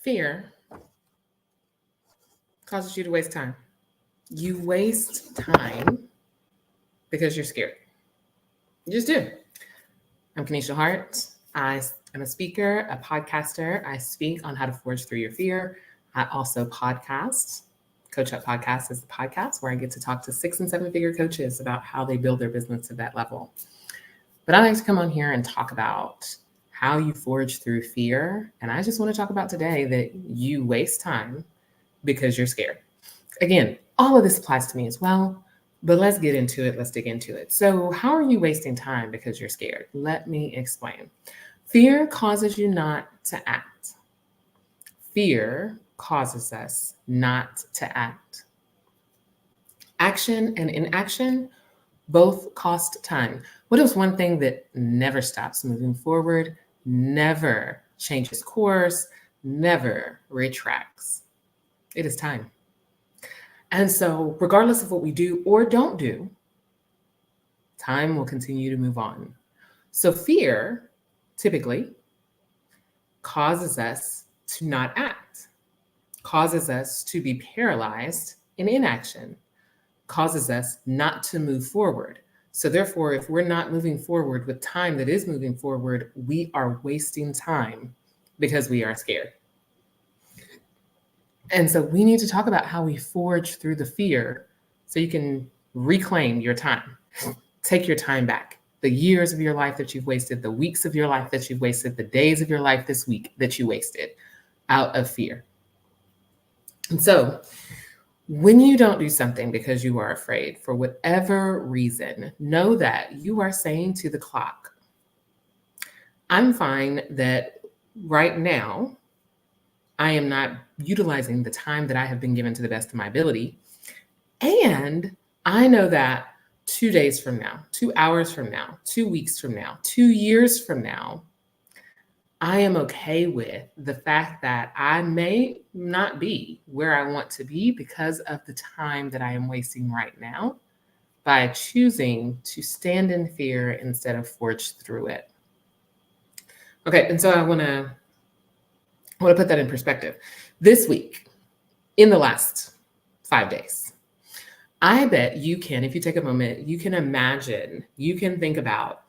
Fear causes you to waste time. You waste time because you're scared. You just do. I'm Kenesha Hart. I am a speaker, a podcaster. I speak on how to forge through your fear. I also podcast. Coach Up Podcast is the podcast where I get to talk to 6 and 7 figure coaches about how they build their business to that level. But I like to come on here and talk about how you forge through fear. And I just want to talk about today that you waste time because you're scared. Again, all of this applies to me as well, but let's get into it. Let's dig into it. So how are you wasting time because you're scared? Let me explain. Fear causes you not to act. Fear causes us not to act. Action and inaction both cost time. What is one thing that never stops moving forward, never changes course, never retracts? It is time. And so, regardless of what we do or don't do, time will continue to move on. So, fear typically causes us to not act, causes us to be paralyzed in inaction, causes us not to move forward. So therefore, if we're not moving forward with time that is moving forward, we are wasting time because we are scared. And so we need to talk about how we forge through the fear so you can reclaim your time. Take your time back. The years of your life that you've wasted, the weeks of your life that you've wasted, the days of your life this week that you wasted out of fear. And so when you don't do something because you are afraid for whatever reason, know that you are saying to the clock, I'm fine that right now I am not utilizing the time that I have been given to the best of my ability. And I know that 2 days from now, 2 hours from now, 2 weeks from now, 2 years from now, I am okay with the fact that I may not be where I want to be because of the time that I am wasting right now by choosing to stand in fear instead of forge through it. Okay, and so I want to put that in perspective. This week, in the last 5 days, I bet you can, if you take a moment, you can imagine, you can think about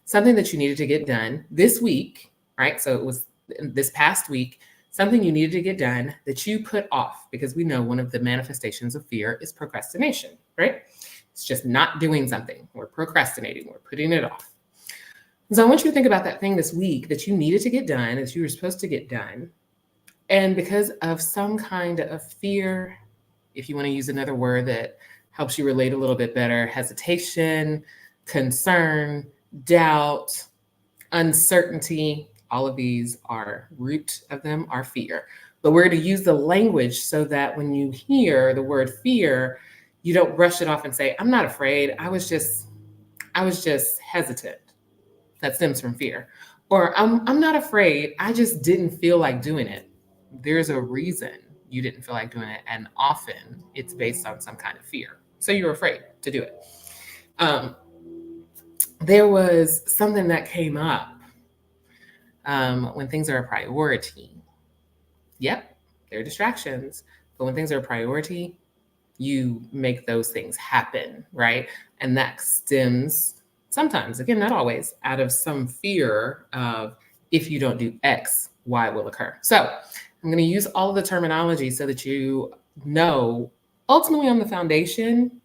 something that you needed to get done this week, right? So it was this past week, something you needed to get done that you put off, because we know one of the manifestations of fear is procrastination, right? It's just not doing something. We're procrastinating, we're putting it off. And so I want you to think about that thing this week that you needed to get done, that you were supposed to get done. And because of some kind of fear, if you want to use another word that helps you relate a little bit better, hesitation, concern, doubt, uncertainty, all of these root of them are fear. But we're going to use the language so that when you hear the word fear, you don't brush it off and say, I'm not afraid. I was just hesitant. That stems from fear. Or I'm not afraid. I just didn't feel like doing it. There's a reason you didn't feel like doing it. And often it's based on some kind of fear. So you're afraid to do it. There was something that came up when things are a priority. Yep, there are distractions. But when things are a priority, you make those things happen, right? And that stems sometimes, again, not always, out of some fear of if you don't do X, Y will occur. So I'm going to use all of the terminology so that you know, ultimately on the foundation,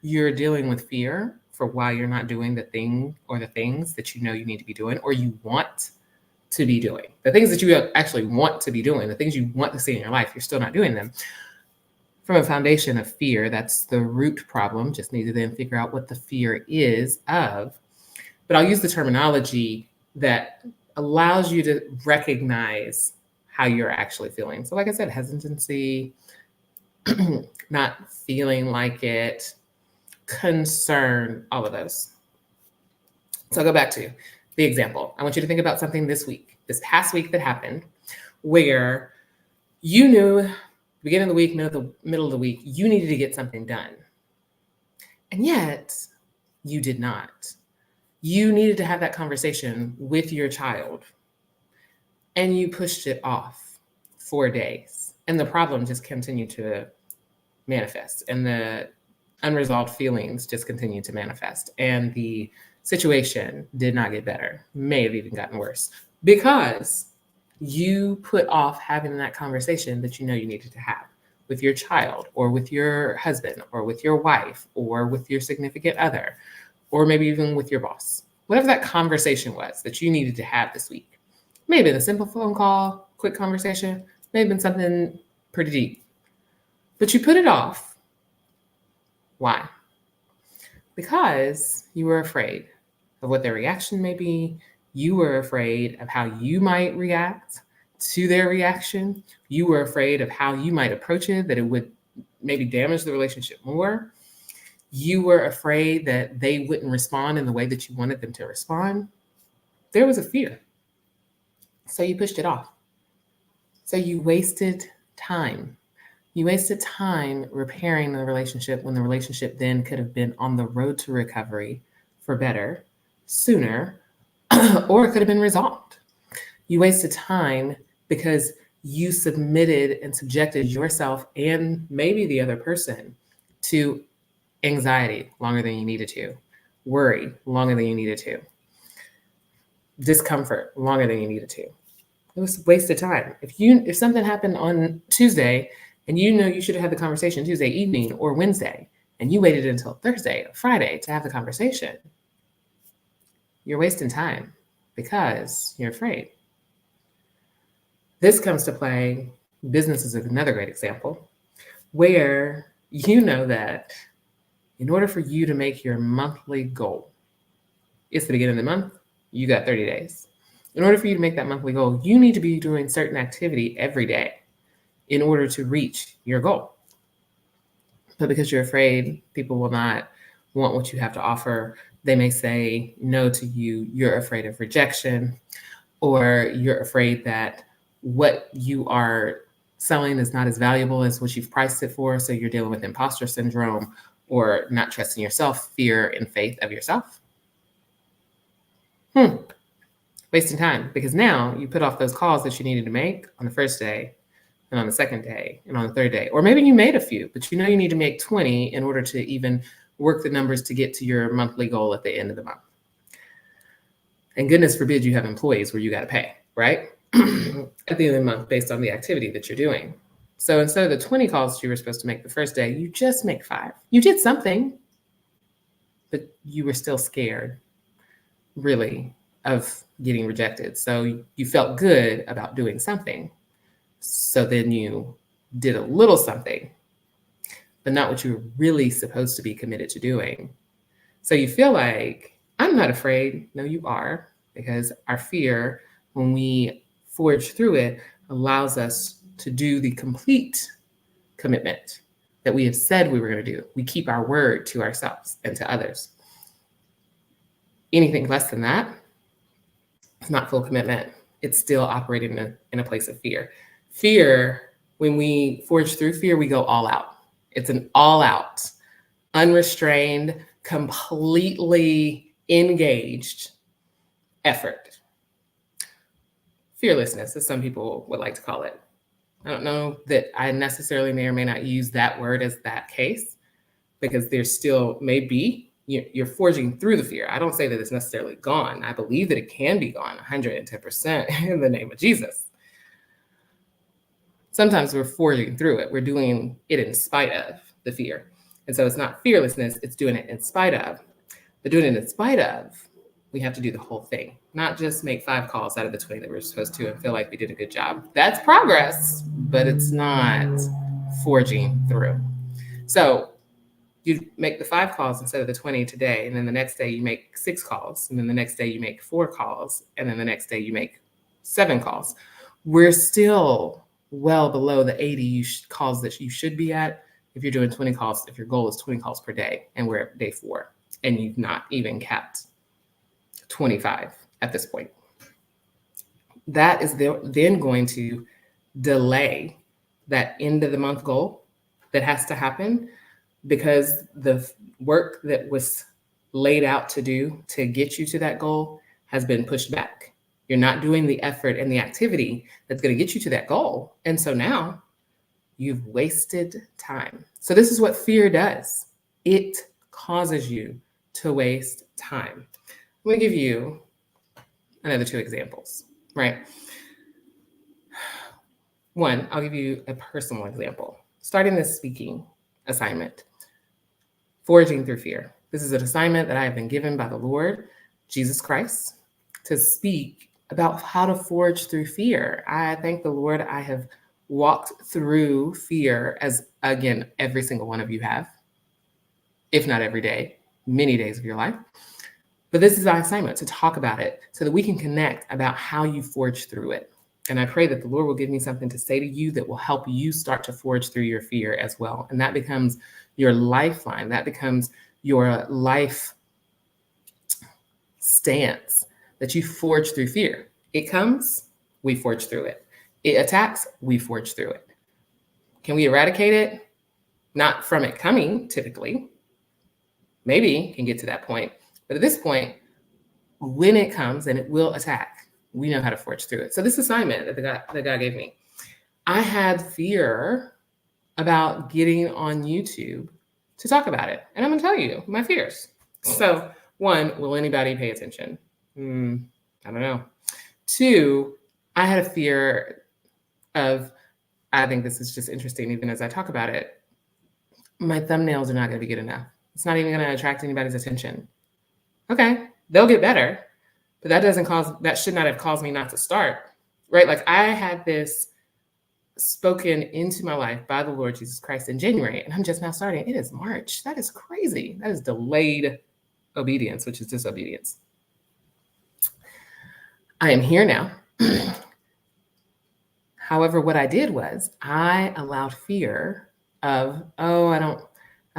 you're dealing with fear for why you're not doing the thing or the things that you know you need to be doing or you want to be doing. The things that you actually want to be doing, the things you want to see in your life, you're still not doing them. From a foundation of fear, that's the root problem. Just need to then figure out what the fear is of. But I'll use the terminology that allows you to recognize how you're actually feeling. So like I said, hesitancy, not feeling like it, concern, all of those. So I'll go back to the example. I want you to think about something this past week that happened where you knew beginning of the week, middle of the week, you needed to get something done. And yet you did not. You needed to have that conversation with your child and you pushed it off 4 days. And the problem just continued to manifest, and the unresolved feelings just continued to manifest. And the situation did not get better, may have even gotten worse, because you put off having that conversation that you know you needed to have with your child, or with your husband, or with your wife, or with your significant other, or maybe even with your boss. Whatever that conversation was that you needed to have this week. Maybe a simple phone call, quick conversation, may have been something pretty deep. But you put it off. Why? Because you were afraid of what their reaction may be. You were afraid of how you might react to their reaction. You were afraid of how you might approach it, that it would maybe damage the relationship more. You were afraid that they wouldn't respond in the way that you wanted them to respond. There was a fear. So you pushed it off. So you wasted time. You wasted time repairing the relationship when the relationship then could have been on the road to recovery for better, sooner, or it could have been resolved. You wasted time because you submitted and subjected yourself and maybe the other person to anxiety longer than you needed to, worry longer than you needed to, discomfort longer than you needed to. It was a waste of time. If something happened on Tuesday and you know you should have had the conversation Tuesday evening or Wednesday, and you waited until Thursday or Friday to have the conversation, you're wasting time because you're afraid. This comes to play. Business is another great example where you know that in order for you to make your monthly goal, it's the beginning of the month, you got 30 days. In order for you to make that monthly goal, you need to be doing certain activity every day in order to reach your goal. But because you're afraid people will not want what you have to offer, they may say no to you. You're afraid of rejection, or you're afraid that what you are selling is not as valuable as what you've priced it for. So you're dealing with imposter syndrome, or not trusting yourself, fear and faith of yourself. Wasting time, because now you put off those calls that you needed to make on the first day, and on the second day, and on the third day. Or maybe you made a few, but you know you need to make 20 in order to even work the numbers to get to your monthly goal at the end of the month. And goodness forbid you have employees where you got to pay, right? At the end of the month based on the activity that you're doing. So instead of the 20 calls you were supposed to make the first day, you just make 5. You did something, but you were still scared, really, of getting rejected. So you felt good about doing something. So then you did a little something, but not what you were really supposed to be committed to doing. So you feel like, I'm not afraid. No, you are, because our fear, when we forge through it, allows us to do the complete commitment that we have said we were going to do. We keep our word to ourselves and to others. Anything less than that, it's not full commitment. It's still operating in a place of fear. Fear, when we forge through fear, we go all out. It's an all out, unrestrained, completely engaged effort. Fearlessness, as some people would like to call it. I don't know that I necessarily may or may not use that word as that case, because there's still maybe you're forging through the fear. I don't say that it's necessarily gone. I believe that it can be gone 110% in the name of Jesus. Sometimes we're forging through it. We're doing it in spite of the fear. And so it's not fearlessness, it's doing it in spite of. But doing it in spite of, we have to do the whole thing, not just make 5 calls out of the 20 that we're supposed to and feel like we did a good job. That's progress, but it's not forging through. So you make the 5 calls instead of the 20 today, and then the next day you make 6 calls, and then the next day you make 4 calls, and then the next day you make 7 calls. We're still well below the 80 calls that you should be at if you're doing 20 calls, if your goal is 20 calls per day, and we're at day 4, and you've not even capped 25 at this point. That is then going to delay that end of the month goal that has to happen, because the work that was laid out to do to get you to that goal has been pushed back You're not doing the effort and the activity that's going to get you to that goal. And so now you've wasted time. So this is what fear does. It causes you to waste time. Let me give you another 2 examples, right? One, I'll give you a personal example. Starting this speaking assignment, foraging through fear. This is an assignment that I have been given by the Lord Jesus Christ to speak about how to forage through fear. I thank the Lord I have walked through fear, as again, every single one of you have, if not every day, many days of your life. But this is our assignment, to talk about it so that we can connect about how you forge through it. And I pray that the Lord will give me something to say to you that will help you start to forge through your fear as well. And that becomes your lifeline. That becomes your life stance, that you forge through fear. It comes, we forge through it. It attacks, we forge through it. Can we eradicate it? Not from it coming, typically. Maybe can get to that point. But at this point, when it comes, and it will attack, we know how to forge through it. So this assignment that God gave me, I had fear about getting on YouTube to talk about it. And I'm going to tell you my fears. So 1, will anybody pay attention? I don't know. 2, I had a fear of, I think this is just interesting even as I talk about it, my thumbnails are not going to be good enough. It's not even going to attract anybody's attention. Okay, they'll get better, but that should not have caused me not to start, right? Like I had this spoken into my life by the Lord Jesus Christ in January, and I'm just now starting. It is March. That is crazy. That is delayed obedience, which is disobedience. I am here now. However, what I did was I allowed fear of, I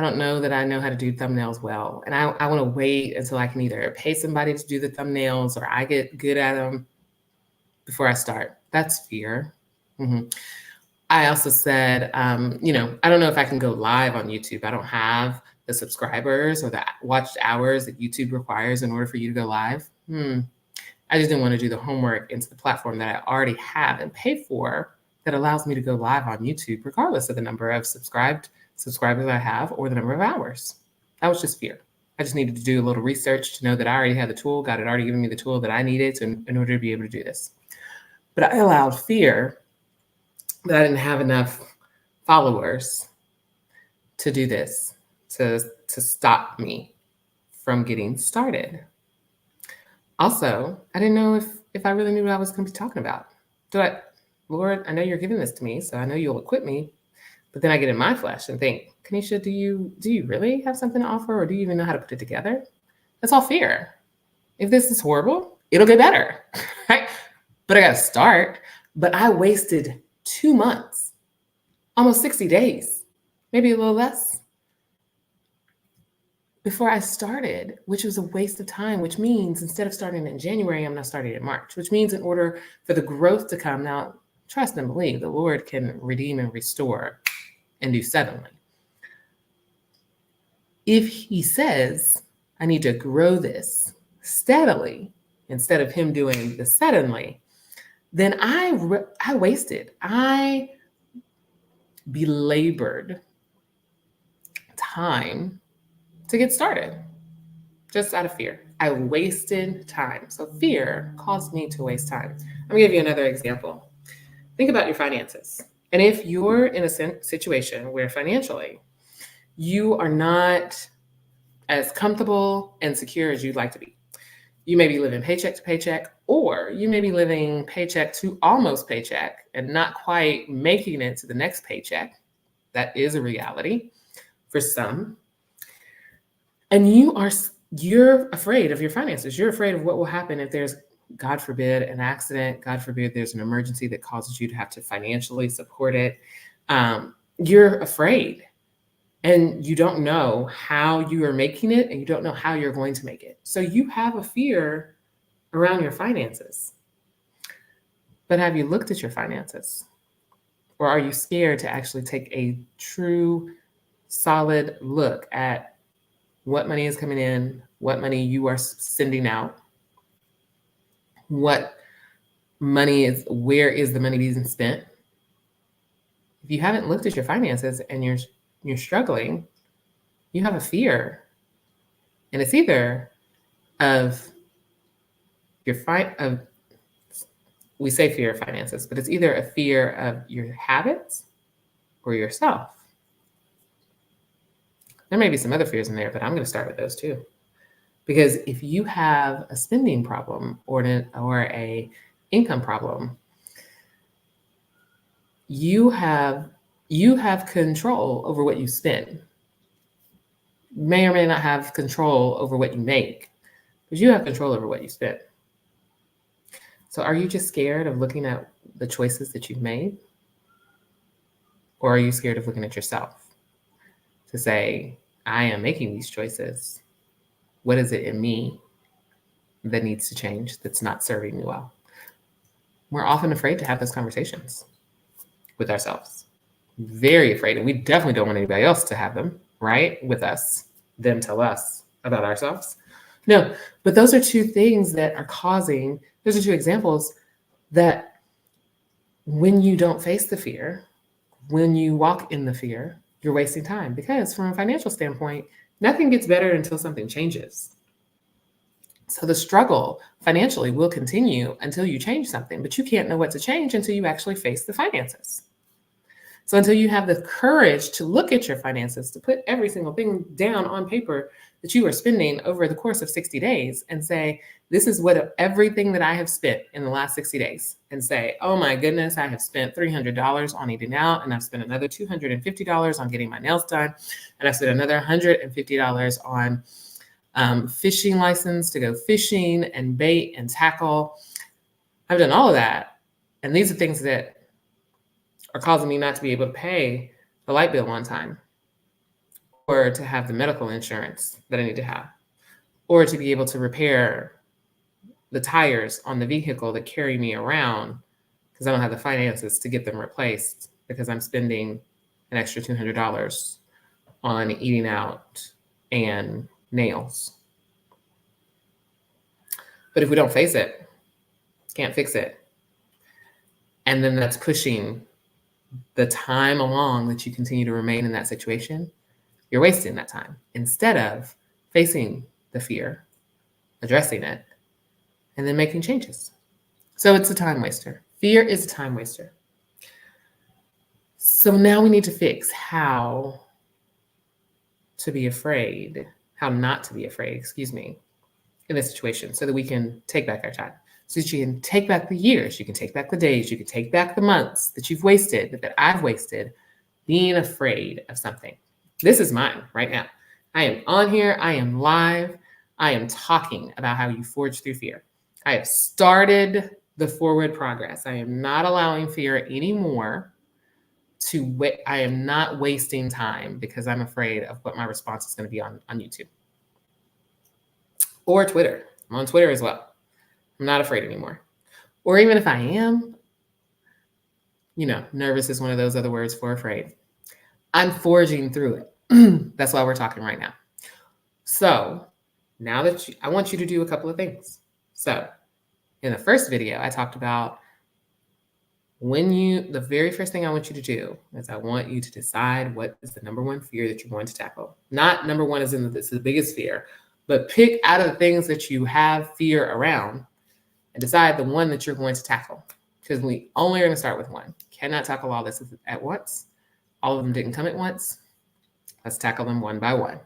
don't know that I know how to do thumbnails well. And I want to wait until I can either pay somebody to do the thumbnails or I get good at them before I start. That's fear. I also said, I don't know if I can go live on YouTube. I don't have the subscribers or the watched hours that YouTube requires in order for you to go live. I just didn't want to do the homework into the platform that I already have and pay for that allows me to go live on YouTube, regardless of the number of subscribers I have or the number of hours. That was just fear. I just needed to do a little research to know that I already had the tool. God had already given me the tool that I needed in order to be able to do this. But I allowed fear that I didn't have enough followers to do this, to stop me from getting started. Also, I didn't know if I really knew what I was going to be talking about. Lord, I know you're giving this to me, so I know you'll equip me. But then I get in my flesh and think, Kanisha, do you really have something to offer, or do you even know how to put it together? That's all fear. If this is horrible, it'll get better, right? But I got to start. But I wasted 2 months, almost 60 days, maybe a little less, before I started, which was a waste of time, which means instead of starting in January, I'm not starting in March, which means in order for the growth to come, now trust and believe the Lord can redeem and restore and do suddenly. If he says, I need to grow this steadily instead of him doing the suddenly, then I wasted, I belabored time to get started, just out of fear. I wasted time. So fear caused me to waste time. I'm gonna give you another example. Think about your finances. And if you're in a situation where financially you are not as comfortable and secure as you'd like to be, you may be living paycheck to paycheck, or you may be living paycheck to almost paycheck and not quite making it to the next paycheck. That is a reality for some. And you're afraid of your finances. You're afraid of what will happen if there's, God forbid, an accident. God forbid there's an emergency that causes you to have to financially support it. You're afraid. And you don't know how you are making it, and you don't know how you're going to make it. So you have a fear around your finances. But have you looked at your finances? Or are you scared to actually take a true, solid look at what money is coming in, what money you are sending out, what where is the money being spent? If you haven't looked at your finances and you're struggling, you have a fear. And it's either of we say fear of finances, but it's either a fear of your habits or yourself. There may be some other fears in there, but I'm going to start with those too. Because if you have a spending problem or a income problem, you have control over what you spend. You may or may not have control over what you make, but you have control over what you spend. So are you just scared of looking at the choices that you've made? Or are you scared of looking at yourself to say, I am making these choices. What is it in me that needs to change that's not serving me well? We're often afraid to have those conversations with ourselves. Very afraid. And we definitely don't want anybody else to have them, right? With us, them tell us about ourselves. No, but those are two things that are those are two examples that when you don't face the fear, when you walk in the fear, you're wasting time. Because from a financial standpoint, nothing gets better until something changes. So the struggle financially will continue until you change something, but you can't know what to change until you actually face the finances. So until you have the courage to look at your finances, to put every single thing down on paper that you are spending over the course of 60 days and say, this is what everything that I have spent in the last 60 days, and say, oh my goodness, I have spent $300 on eating out, and I've spent another $250 on getting my nails done, and I've spent another $150 on fishing license to go fishing and bait and tackle. I've done all of that. And these are things that are causing me not to be able to pay the light bill on time, or to have the medical insurance that I need to have, or to be able to repair the tires on the vehicle that carry me around because I don't have the finances to get them replaced because I'm spending an extra $200 on eating out and nails. But if we don't face it, can't fix it. And then that's pushing the time along that you continue to remain in that situation. You're wasting that time instead of facing the fear, addressing it, and then making changes. So it's a time waster. Fear is a time waster. So now we need to fix how not to be afraid, in this situation so that we can take back our time. So that you can take back the years, you can take back the days, you can take back the months that you've wasted, that I've wasted, being afraid of something. This is mine right now. I am on here, I am live, I am talking about how you forge through fear. I have started the forward progress. I am not allowing fear anymore I am not wasting time because I'm afraid of what my response is going to be on YouTube. Or Twitter. I'm on Twitter as well. I'm not afraid anymore. Or even if I am, nervous is one of those other words for afraid. I'm forging through it. That's why we're talking right now. So now that I want you to do a couple of things. So in the first video, I talked about the very first thing I want you to do is I want you to decide what is the number one fear that you're going to tackle. Not number one as in this is the biggest fear, but pick out of the things that you have fear around and decide the one that you're going to tackle. Because we only are going to start with one. Cannot tackle all this at once. All of them didn't come at once. Let's tackle them one by one.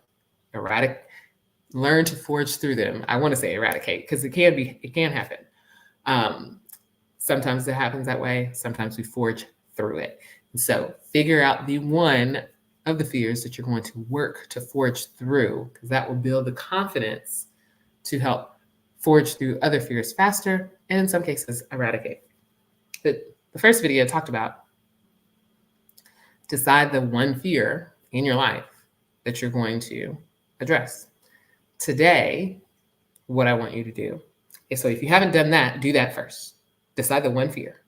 Learn to forge through them. I want to say eradicate because it can happen. Sometimes it happens that way. Sometimes we forge through it. And so figure out the one of the fears that you're going to work to forge through, because that will build the confidence to help forge through other fears faster, and in some cases, eradicate. The first video talked about decide the one fear in your life that you're going to address. Today, what I want you to do is, so if you haven't done that, do that first. Decide the one fear.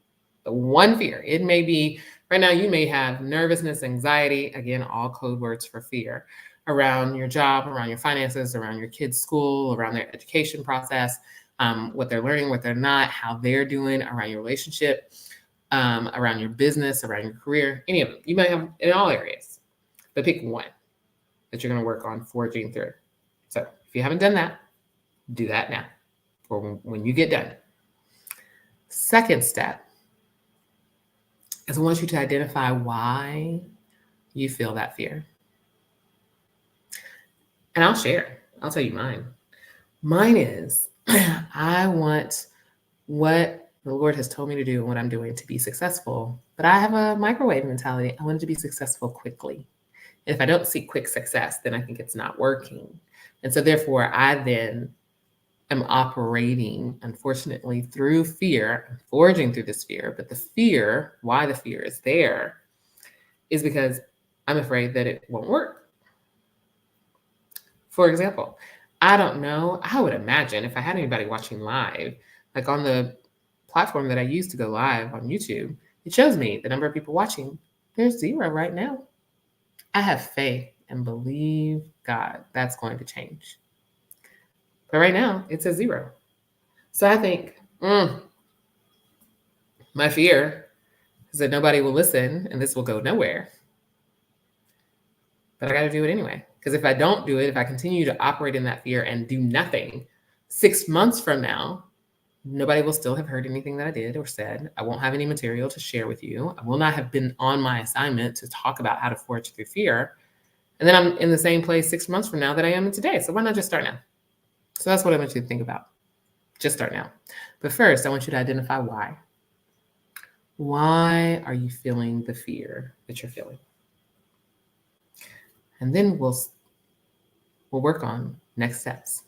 The one fear. It may be, right now you may have nervousness, anxiety, again, all code words for fear, around your job, around your finances, around your kids' school, around their education process, what they're learning, what they're not, how they're doing around your relationship, around your business, around your career, any of them. You might have in all areas, but pick one that you're going to work on forging through. So if you haven't done that, do that now or when you get done. Second step is I want you to identify why you feel that fear. And I'll tell you mine. Mine is I want what the Lord has told me to do and what I'm doing to be successful, but I have a microwave mentality. I want it to be successful quickly. If I don't see quick success, then I think it's not working. And so therefore, I then am operating, unfortunately, through fear. I'm forging through this fear, but the fear, why the fear is there, is because I'm afraid that it won't work. For example, I don't know, I would imagine if I had anybody watching live, like on the platform that I use to go live on YouTube, it shows me the number of people watching. There's 0 right now. I have faith and believe God that's going to change. But right now, it says 0. So I think, my fear is that nobody will listen and this will go nowhere. But I got to do it anyway. Because if I don't do it, if I continue to operate in that fear and do nothing, 6 months from now, nobody will still have heard anything that I did or said. I won't have any material to share with you. I will not have been on my assignment to talk about how to forge through fear. And then I'm in the same place 6 months from now that I am today. So why not just start now? So that's what I want you to think about. Just start now. But first, I want you to identify why. Why are you feeling the fear that you're feeling? And then we'll work on next steps.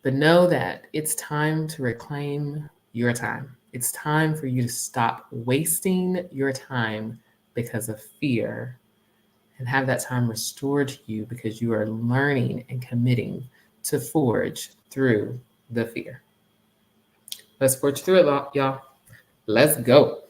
But know that it's time to reclaim your time. It's time for you to stop wasting your time because of fear and have that time restored to you because you are learning and committing to forge through the fear. Let's forge through it, y'all. Let's go.